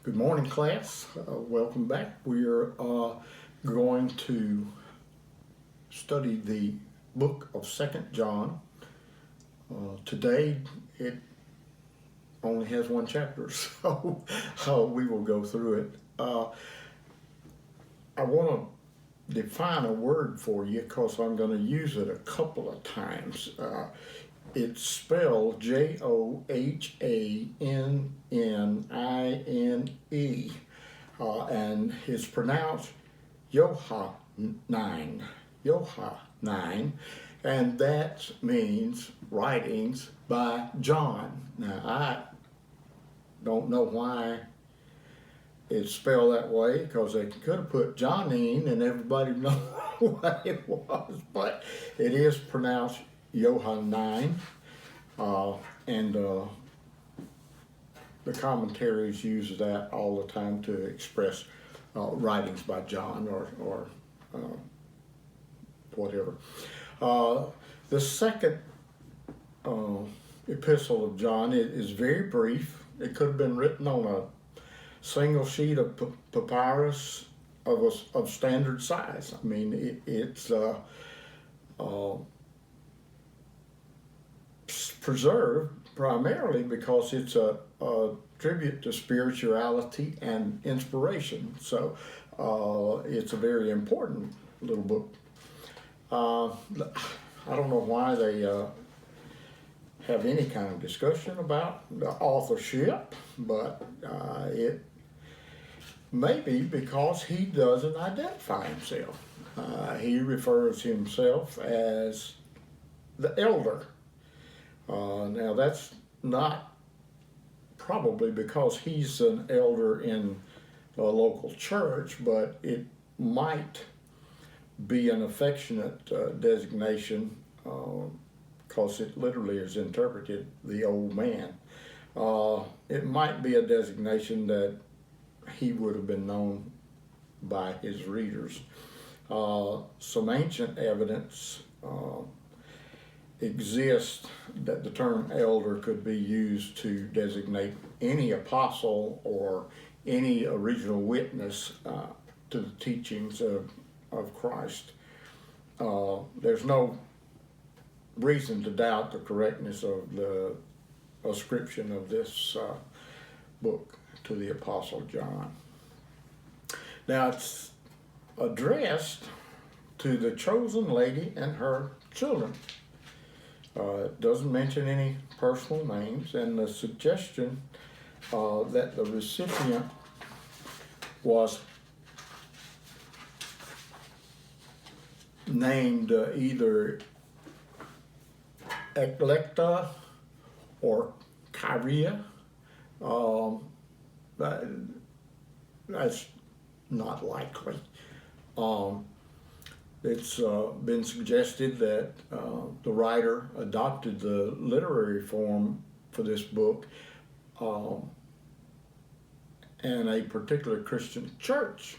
Good morning, class. Welcome back. We're going to study the book of Second John. Today, it only has one chapter, so we will go through it. I want to define a word for you because I'm going to use it a couple of times. It's spelled Johannine, and it's pronounced Johannine, Johannine, and that means writings by John. Now, I don't know why it's spelled that way, because they could have put Johnine and everybody know what it was, but it is pronounced Johannine, and the commentaries use that all the time to express writings by John or whatever. The second epistle of John is very brief. It could have been written on a single sheet of papyrus of standard size. I mean, it's preserved primarily because it's a tribute to spirituality and inspiration. So it's a very important little book. I don't know why they have any kind of discussion about the authorship, but it may be because he doesn't identify himself. He refers himself as the elder. Now, that's not probably because he's an elder in a local church, but it might be an affectionate designation because it literally is interpreted the old man. It might be a designation that he would have been known by his readers. Some ancient evidence exists that the term elder could be used to designate any apostle or any original witness to the teachings of Christ. There's no reason to doubt the correctness of the ascription of this book to the Apostle John. Now, it's addressed to the chosen lady and her children. It doesn't mention any personal names, and the suggestion that the recipient was named either Eclecta or Kyria, that's not likely. It's been suggested that the writer adopted the literary form for this book, and a particular Christian church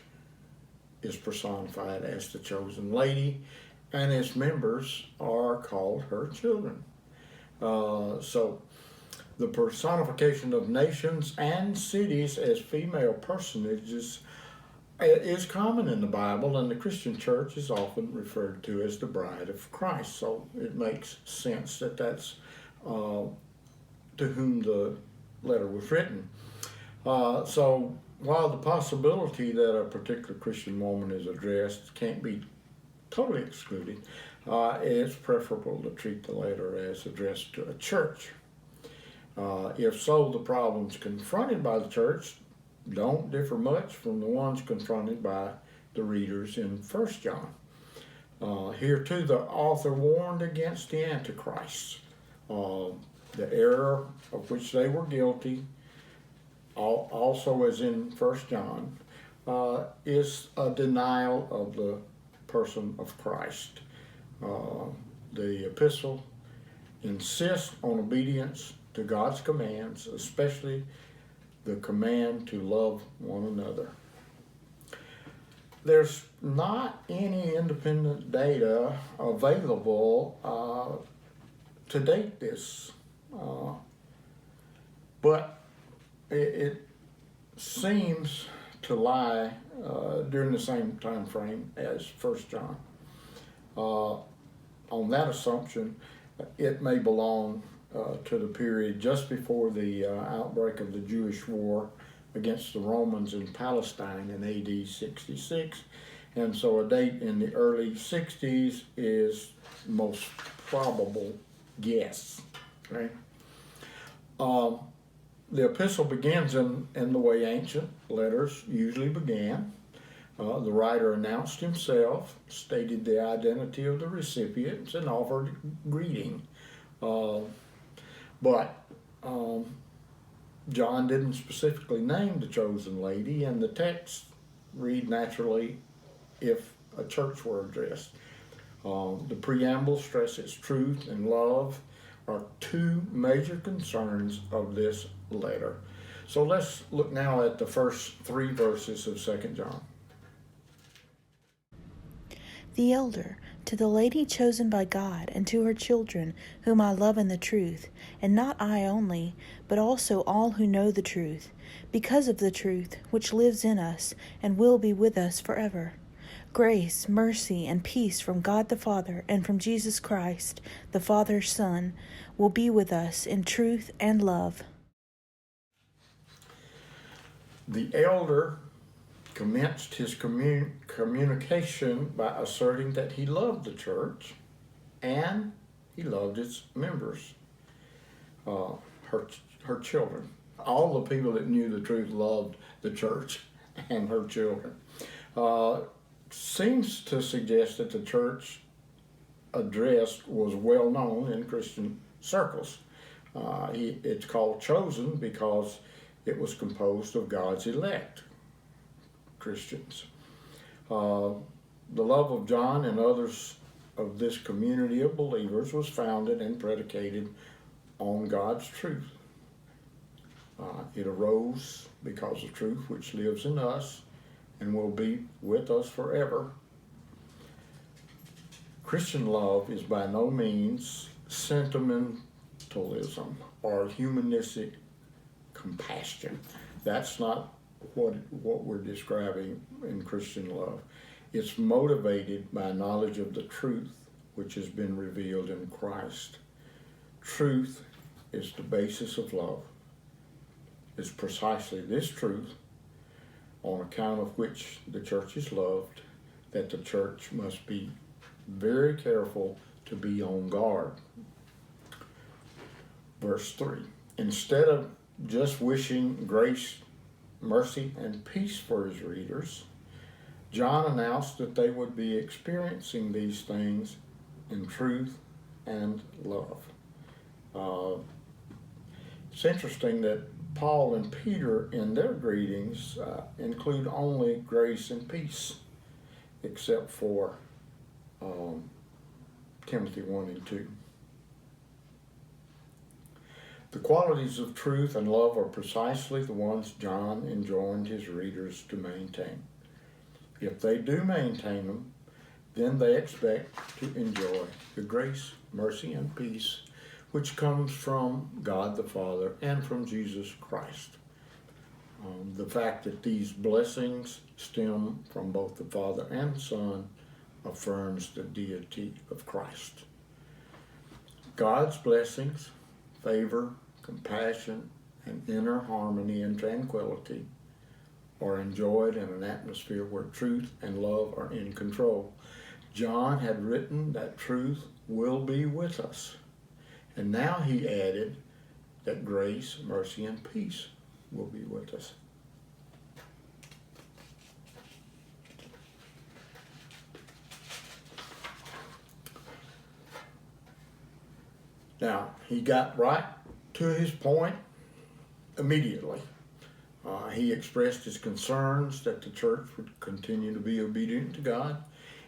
is personified as the chosen lady, and its members are called her children. So the personification of nations and cities as female personages is common in the Bible, and the Christian church is often referred to as the bride of Christ. So it makes sense that that's to whom the letter was written. So while the possibility that a particular Christian woman is addressed can't be totally excluded, it's preferable to treat the letter as addressed to a church. If so, the problems confronted by the church don't differ much from the ones confronted by the readers in 1 John. Here too, the author warned against the Antichrist. The error of which they were guilty, also as in 1 John, is a denial of the person of Christ. The epistle insists on obedience to God's commands, especially the command to love one another. There's not any independent data available to date this, but it seems to lie during the same time frame as 1 John. On that assumption, it may belong to the period just before the outbreak of the Jewish war against the Romans in Palestine in AD 66. And so a date in the early 60s is most probable guess. Right? The epistle begins in the way ancient letters usually began. The writer announced himself, stated the identity of the recipients, and offered greeting. But John didn't specifically name the chosen lady, and the text read naturally if a church were addressed. The preamble stresses truth and love are two major concerns of this letter. So let's look now at the first 3 verses of 2 John. The elder, to the lady chosen by God, and to her children, whom I love in the truth, and not I only, but also all who know the truth, because of the truth which lives in us and will be with us forever. Grace, mercy, and peace from God the Father and from Jesus Christ, the Father's Son, will be with us in truth and love. The elder commenced his communication by asserting that he loved the church and he loved its members, her children. All the people that knew the truth loved the church and her children. Seems to suggest that the church addressed was well known in Christian circles. It's called chosen because it was composed of God's elect Christians. The love of John and others of this community of believers was founded and predicated on God's truth. It arose because of truth which lives in us and will be with us forever. Christian love is by no means sentimentalism or humanistic compassion. That's not what we're describing in Christian love. It's motivated by knowledge of the truth which has been revealed in Christ. Truth is the basis of love. It's precisely this truth, on account of which the church is loved, that the church must be very careful to be on guard. Verse 3, instead of just wishing grace, mercy, and peace for his readers, John announced that they would be experiencing these things in truth and love. It's interesting that Paul and Peter in their greetings include only grace and peace, except for Timothy 1 and 2. The qualities of truth and love are precisely the ones John enjoined his readers to maintain. If they do maintain them, then they expect to enjoy the grace, mercy, and peace which comes from God the Father and from Jesus Christ. The fact that these blessings stem from both the Father and Son affirms the deity of Christ. God's blessings, favor, compassion, and inner harmony and tranquility are enjoyed in an atmosphere where truth and love are in control. John had written that truth will be with us. And now he added that grace, mercy, and peace will be with us. Now, he got right to his point immediately. He expressed his concerns that the church would continue to be obedient to God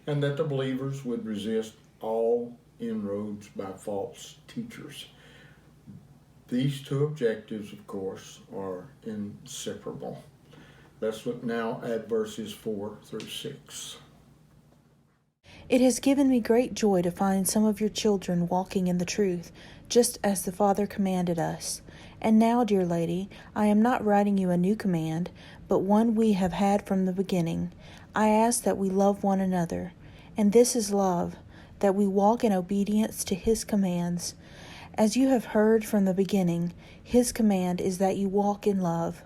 and that the believers would resist all inroads by false teachers. These two objectives, of course, are inseparable. Let's look now at verses 4 through 6. It has given me great joy to find some of your children walking in the truth, just as the Father commanded us. And now, dear lady, I am not writing you a new command, but one we have had from the beginning. I ask that we love one another. And this is love, that we walk in obedience to his commands. As you have heard from the beginning, his command is that you walk in love.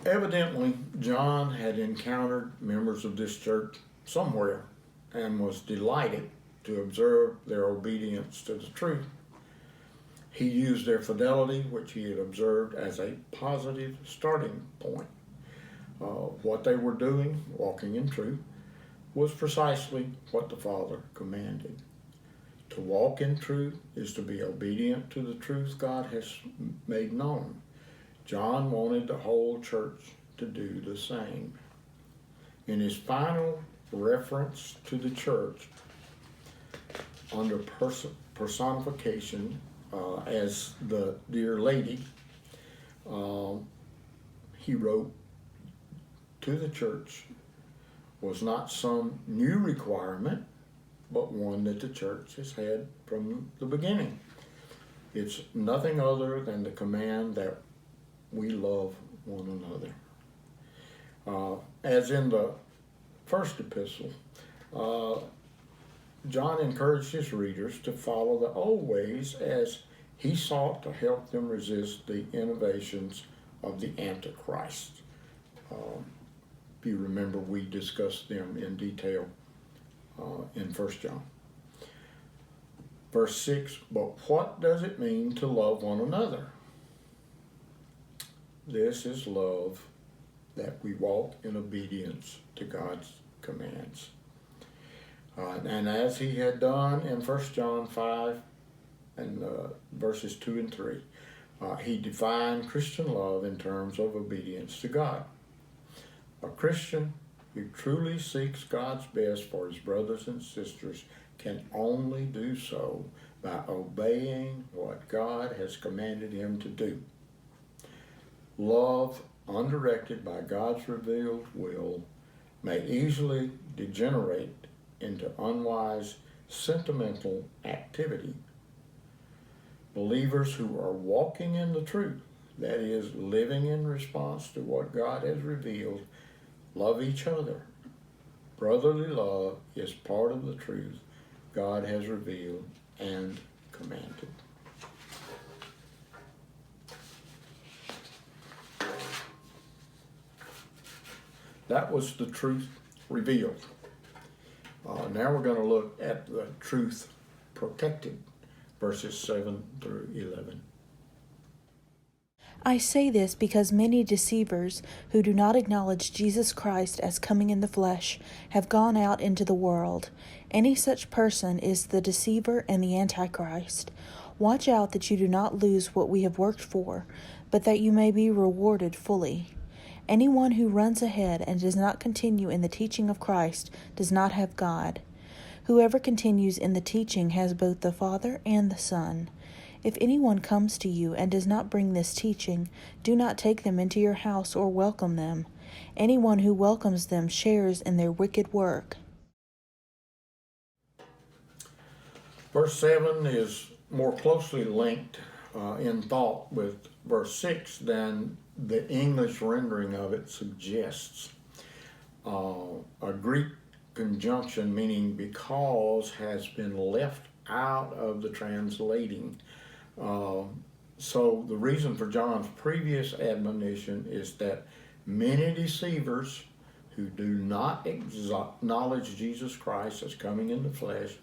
Evidently, John had encountered members of this church somewhere and was delighted to observe their obedience to the truth. He used their fidelity, which he had observed, as a positive starting point. What they were doing, walking in truth, was precisely what the Father commanded. To walk in truth is to be obedient to the truth God has made known. John wanted the whole church to do the same. In his final reference to the church, under personification as the dear lady, he wrote to the church was not some new requirement, but one that the church has had from the beginning. It's nothing other than the command that we love one another. As in the first epistle, John encouraged his readers to follow the old ways as he sought to help them resist the innovations of the Antichrist. If you remember, we discussed them in detail in 1 John. Verse 6, but what does it mean to love one another? This is love, that we walk in obedience to God's commands. And as he had done in 1 John 5 and verses 2 and 3, he defined Christian love in terms of obedience to God. A Christian who truly seeks God's best for his brothers and sisters can only do so by obeying what God has commanded him to do. Love, undirected by God's revealed will, may easily degenerate into unwise, sentimental activity. Believers who are walking in the truth, that is, living in response to what God has revealed, love each other. Brotherly love is part of the truth God has revealed and commanded. That was the truth revealed. Now we're going to look at the truth protected, verses 7 through 11. I say this because many deceivers who do not acknowledge Jesus Christ as coming in the flesh have gone out into the world. Any such person is the deceiver and the Antichrist. Watch out that you do not lose what we have worked for, but that you may be rewarded fully. Anyone who runs ahead and does not continue in the teaching of Christ does not have God. Whoever continues in the teaching has both the Father and the Son. If anyone comes to you and does not bring this teaching, do not take them into your house or welcome them. Anyone who welcomes them shares in their wicked work. Verse 7 is more closely linked in thought with verse 6 than the English rendering of it suggests. A Greek conjunction meaning because has been left out of the translating. So the reason for John's previous admonition is that many deceivers who do not acknowledge Jesus Christ as coming in the flesh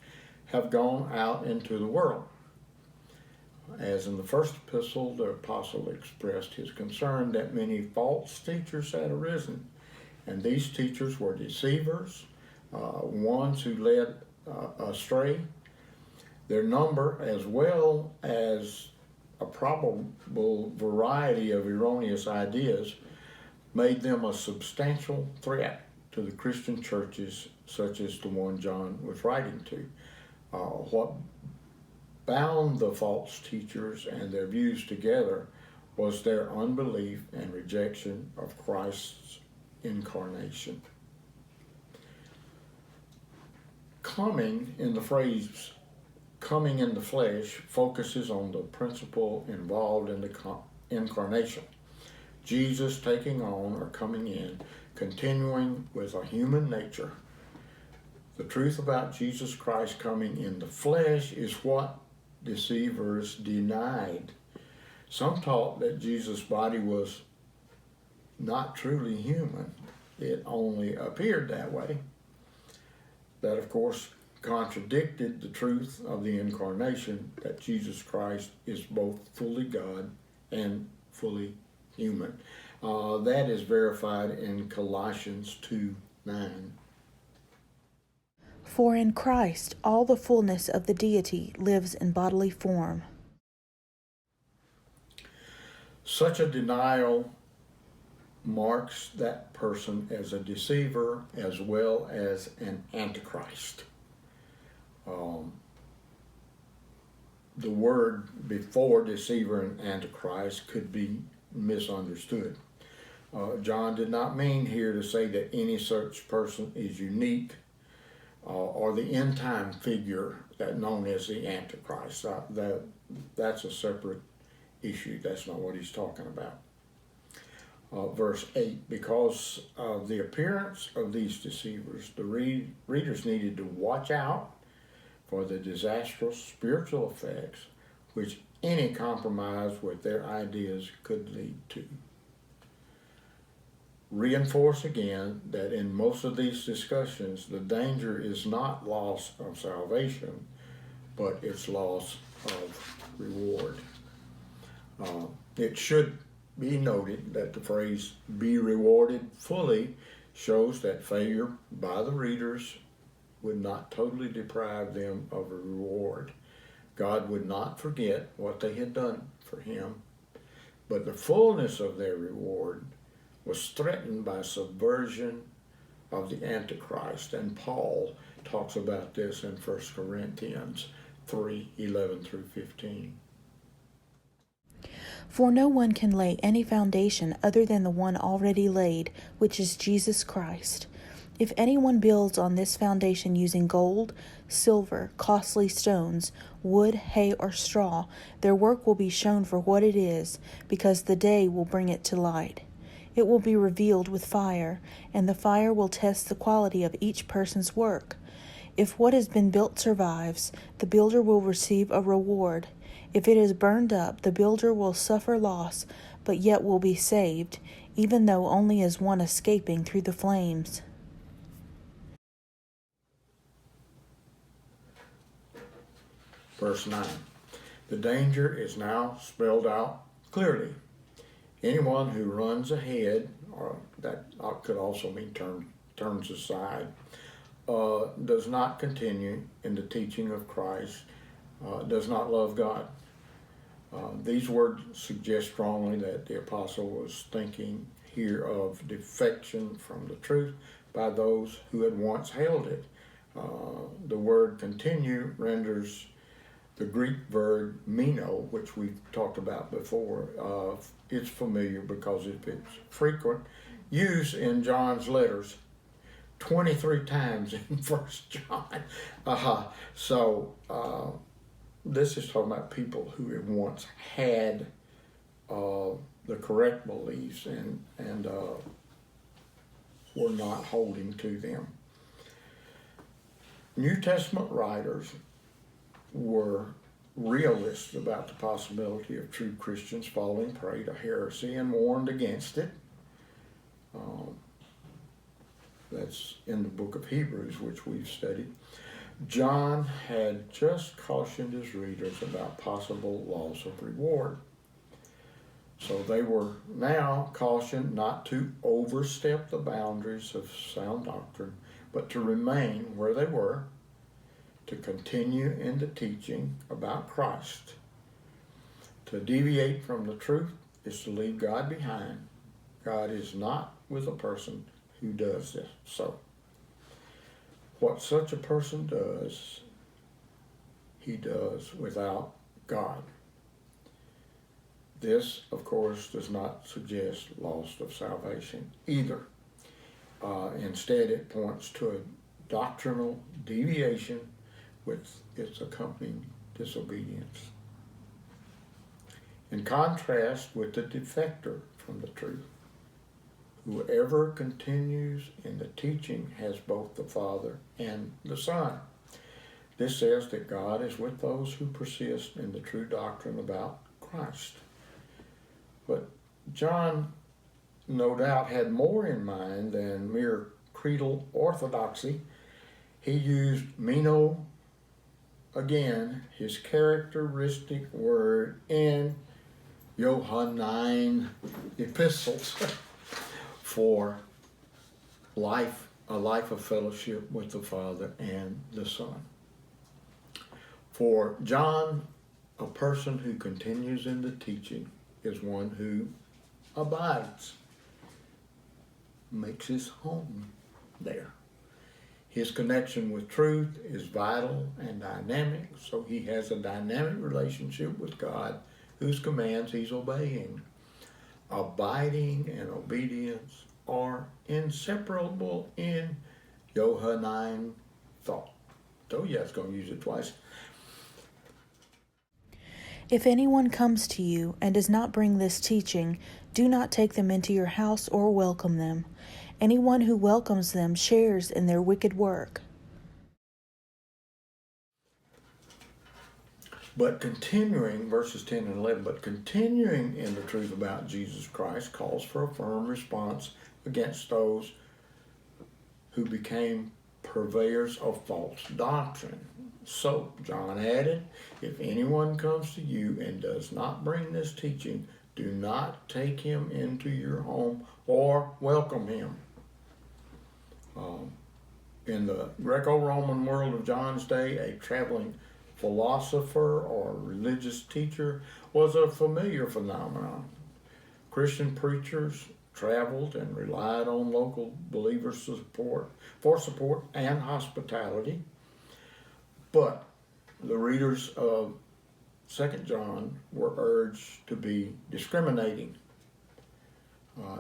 have gone out into the world. As in the first epistle, the apostle expressed his concern that many false teachers had arisen, and these teachers were deceivers, ones who led astray. Their number, as well as a probable variety of erroneous ideas, made them a substantial threat to the Christian churches such as the one John was writing to. What bound the false teachers and their views together was their unbelief and rejection of Christ's incarnation. Coming in the phrase coming in the flesh focuses on the principle involved in the incarnation. Jesus taking on or coming in, continuing with a human nature. The truth about Jesus Christ coming in the flesh is what deceivers denied. Some taught that Jesus' body was not truly human. It only appeared that way. That, of course, contradicted the truth of the incarnation, that Jesus Christ is both fully God and fully human. That is verified in Colossians 2:9. For in Christ all the fullness of the deity lives in bodily form. Such a denial marks that person as a deceiver as well as an antichrist. The word before deceiver and antichrist could be misunderstood. John did not mean here to say that any such person is unique or the end time figure that known as the Antichrist. That's a separate issue. That's not what he's talking about. Verse 8, because of the appearance of these deceivers, the readers needed to watch out for the disastrous spiritual effects which any compromise with their ideas could lead to. Reinforce again that in most of these discussions, the danger is not loss of salvation, but it's loss of reward. It should be noted that the phrase "be rewarded fully" shows that failure by the readers would not totally deprive them of a reward. God would not forget what they had done for him, but the fullness of their reward was threatened by subversion of the Antichrist, and Paul talks about this in 1 Corinthians 3:11-15. For no one can lay any foundation other than the one already laid, which is Jesus Christ. If anyone builds on this foundation using gold, silver, costly stones, wood, hay, or straw, their work will be shown for what it is, because the day will bring it to light. It will be revealed with fire, and the fire will test the quality of each person's work. If what has been built survives, the builder will receive a reward. If it is burned up, the builder will suffer loss, but yet will be saved, even though only as one escaping through the flames. Verse 9. The danger is now spelled out clearly. Anyone who runs ahead, or that could also mean turns aside, does not continue in the teaching of Christ, does not love God. These words suggest strongly that the apostle was thinking here of defection from the truth by those who had once held it. The word continue renders the Greek verb meno, which we've talked about before. It's familiar because it's frequent use in John's letters, 23 times in 1 John. This is talking about people who had once had the correct beliefs and were not holding to them. New Testament writers were realists about the possibility of true Christians falling prey to heresy and warned against it. That's in the book of Hebrews, which we've studied. John had just cautioned his readers about possible loss of reward. So they were now cautioned not to overstep the boundaries of sound doctrine, but to remain where they were, to continue in the teaching about Christ. To deviate from the truth is to leave God behind. God is not with a person who does this. So, what such a person does, he does without God. This, of course, does not suggest loss of salvation either. Instead, it points to a doctrinal deviation with its accompanying disobedience. In contrast with the defector from the truth, whoever continues in the teaching has both the Father and the Son. This says that God is with those who persist in the true doctrine about Christ. But John, no doubt, had more in mind than mere creedal orthodoxy. He used meno again, his characteristic word in Johannine epistles for life, a life of fellowship with the Father and the Son. For John, a person who continues in the teaching is one who abides, makes his home there. His connection with truth is vital and dynamic, so he has a dynamic relationship with God whose commands he's obeying. Abiding and obedience are inseparable in Johannine thought. Told you I was going to use it twice. If anyone comes to you and does not bring this teaching, do not take them into your house or welcome them. Anyone who welcomes them shares in their wicked work. But continuing, verses 10 and 11, but continuing in the truth about Jesus Christ calls for a firm response against those who became purveyors of false doctrine. So, John added, if anyone comes to you and does not bring this teaching, do not take him into your home or welcome him. In the Greco-Roman world of John's day, a traveling philosopher or religious teacher was a familiar phenomenon. Christian preachers traveled and relied on local believers' for support and hospitality. But the readers of 2 John were urged to be discriminating.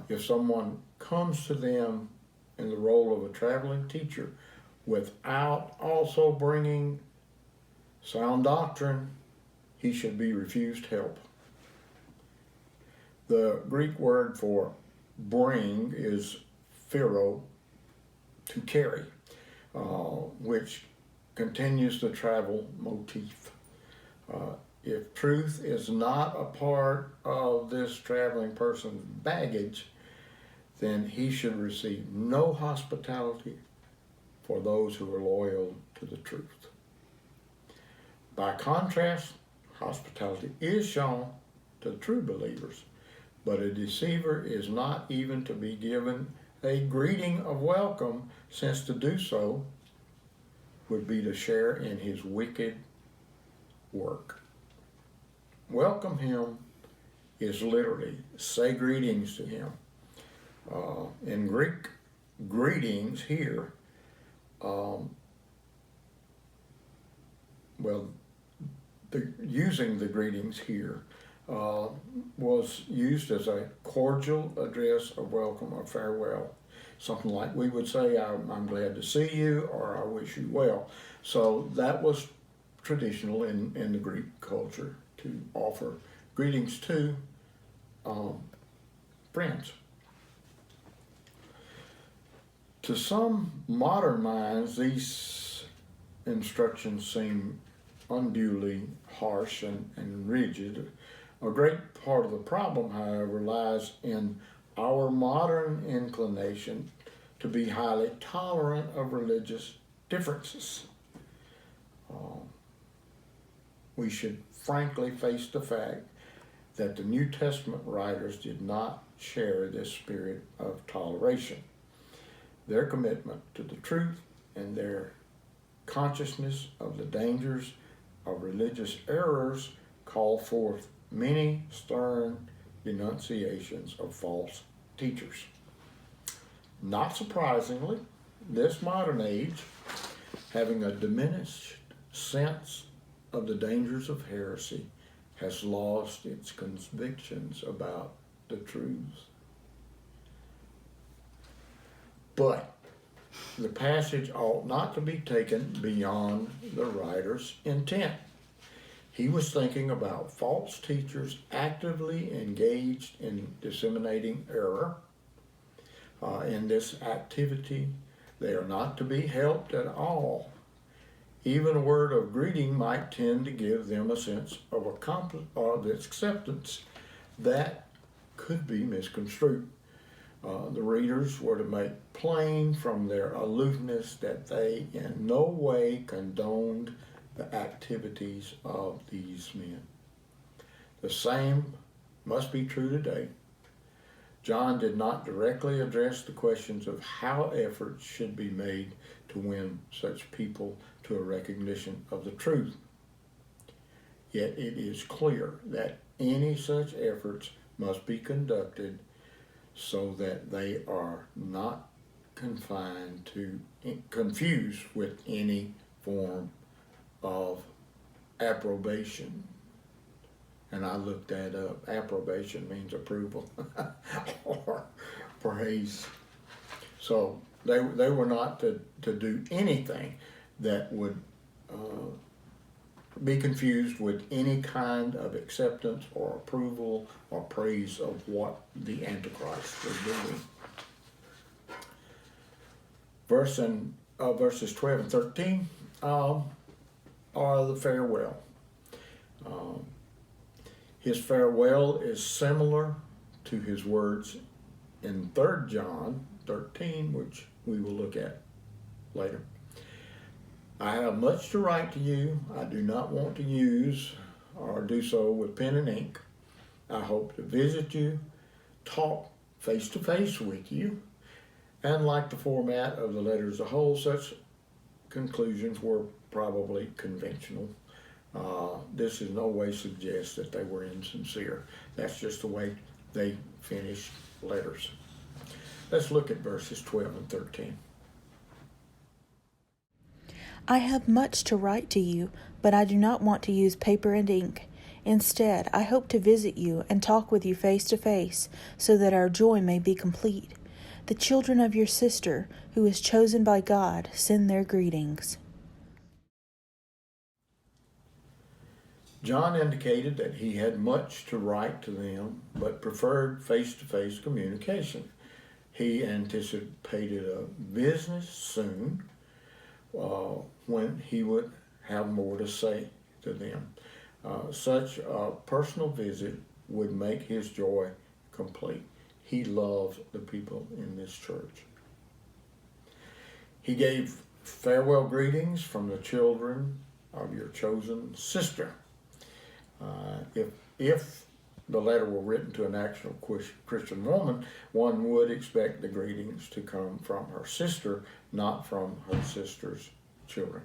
If someone comes to them in the role of a traveling teacher without also bringing sound doctrine, he should be refused help. The Greek word for bring is phero, to carry, which continues the travel motif. If truth is not a part of this traveling person's baggage, then he should receive no hospitality for those who are loyal to the truth. By contrast, hospitality is shown to true believers, but a deceiver is not even to be given a greeting of welcome, since to do so would be to share in his wicked work. Welcome him is literally say greetings to him. In Greek, greetings here, using the greetings here was used as a cordial address of welcome or farewell. Something like we would say, I'm glad to see you, or I wish you well. So that was traditional in the Greek culture to offer greetings to friends. To some modern minds, these instructions seem unduly harsh and rigid. A great part of the problem, however, lies in our modern inclination to be highly tolerant of religious differences. We should frankly face the fact that the New Testament writers did not share this spirit of toleration. Their commitment to the truth and their consciousness of the dangers of religious errors call forth many stern denunciations of false teachers. Not surprisingly, this modern age, having a diminished sense of the dangers of heresy, has lost its convictions about the truths. But the passage ought not to be taken beyond the writer's intent. He was thinking about false teachers actively engaged in disseminating error. In this activity, they are not to be helped at all. Even a word of greeting might tend to give them a sense of acceptance that could be misconstrued. The readers were to make plain from their aloofness that they in no way condoned the activities of these men. The same must be true today. John did not directly address the questions of how efforts should be made to win such people to a recognition of the truth. Yet it is clear that any such efforts must be conducted so that they are not confused with any form of approbation. And I looked that up. Approbation means approval or praise. So they were not to do anything that would be confused with any kind of acceptance or approval or praise of what the Antichrist was doing. Verses 12 and 13 are the farewell. His farewell is similar to his words in 3 John 13, which we will look at later. I have much to write to you. I do not want to use or do so with pen and ink. I hope to visit you, talk face to face with you, and like the format of the letter as a whole, such conclusions were probably conventional. This in no way suggests that they were insincere. That's just the way they finished letters. Let's look at verses 12 and 13. I have much to write to you, but I do not want to use paper and ink. Instead, I hope to visit you and talk with you face to face, so that our joy may be complete. The children of your sister, who is chosen by God, send their greetings. John indicated that he had much to write to them, but preferred face-to-face communication. He anticipated a business soon when he would have more to say to them. Such a personal visit would make his joy complete. He loved the people in this church. He gave farewell greetings from the children of your chosen sister. If the letter were written to an actual Christian woman, one would expect the greetings to come from her sister, not from her sister's children.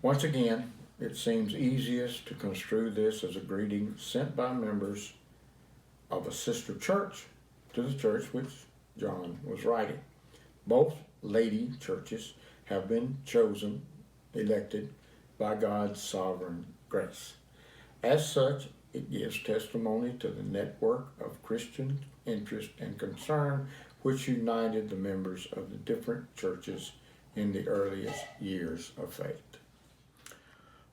Once again, it seems easiest to construe this as a greeting sent by members of a sister church to the church which John was writing. Both lady churches have been chosen, elected by God's sovereign grace. As such, it gives testimony to the network of Christian interest and concern which united the members of the different churches in the earliest years of faith.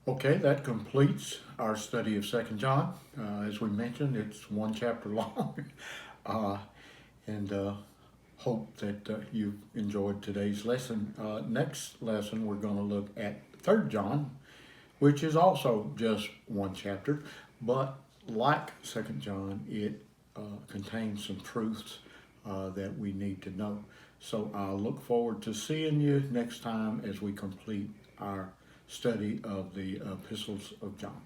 Okay, that completes our study of 2 John. As we mentioned, it's one chapter long. and hope that you've enjoyed today's lesson. Next lesson, we're going to look at 3 John, which is also just one chapter, but like 2 John, it contains some truths that we need to know. So I'll look forward to seeing you next time as we complete our study of the epistles of John.